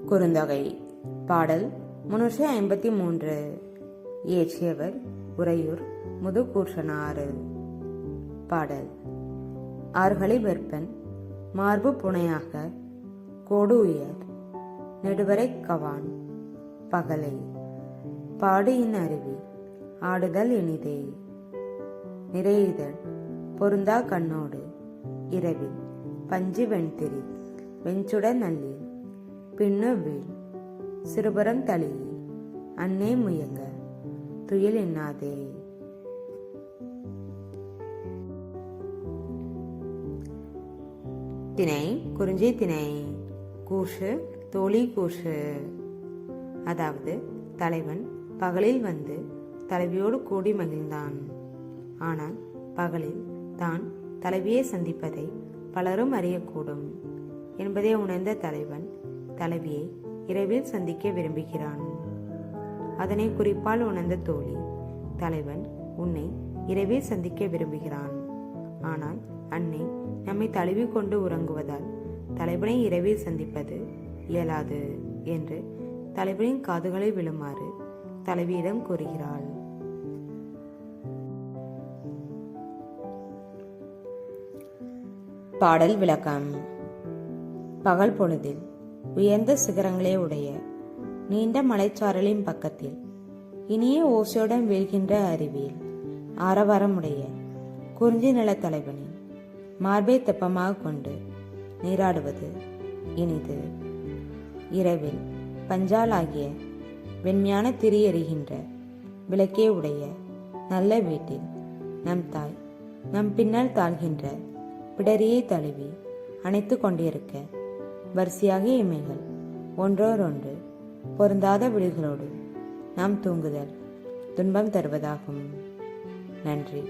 குறுந்தொகை பாடல் 353. இயற்றியவர் உறையூர் முதுகூர்ஷனாறு. பாடல். ஆர்களை வெற்பன் மார்பு புனையாக கோடு உயர் நெடுவரை கவான் பகலை பாடு இன் அருவி ஆடுதல் இனிதே நிறையுதல் பொருந்தா கண்ணோடு இரவில் பஞ்சு வெண்திரி வெஞ்சுட நல்லில் பின்னு வீழ் சிறுபுறம் தளியே அன்னே முயங்க துயில் எண்ணாதே. திணை குறிஞ்சி திணை. கூஷு தோழி கூஷு. அதாவது தலைவன் பகலில் வந்து தலைவியோடு கூடி மகிழ்ந்தான். ஆனால் பகலில் தான் தலைவியை சந்திப்பதை பலரும் அறியக்கூடும் என்பதை உணர்ந்த தலைவன் தலைவியை இரவில் சந்திக்க விரும்புகிறான். அதனை குறிப்பால் உணர்ந்த தோழி தலைவன் உன்னை இரவில் சந்திக்க விரும்புகிறான். ஆனால் அன்னை நம்மை தழுவி கொண்டு உறங்குவதால் தலைவனை இரவில் சந்திப்பது இயலாது என்று தலைவனின் காதுகளை விழுமாறு தலைவியிடம் கூறுகிறாள். பாடல் விளக்கம். பகல் பொழுதில் உயர்ந்த சிகரங்களே உடைய நீண்ட மலைச்சாரலின் பக்கத்தில் இனிய ஓசையுடன் வீழ்கின்ற அருவியில் ஆரவாரமுடைய குறிஞ்சி நில தலைவனின் மார்பை தெப்பமாக கொண்டு நீராடுவது இனிது. இரவில் பஞ்சால் ஆகிய வெண்மையான திரி எறிகின்ற விளக்கே உடைய நல்ல வீட்டில் நம் தாய் நம் பின்னால் தாழ்கின்ற பிடரியை தழுவி அணைத்து கொண்டிருக்க வரிசையாக இமைகள் ஒன்றோரொன்று பொருந்தாத விழிகளோடு நாம் தூங்குதல் துன்பம் தருவதாகும். நன்றி.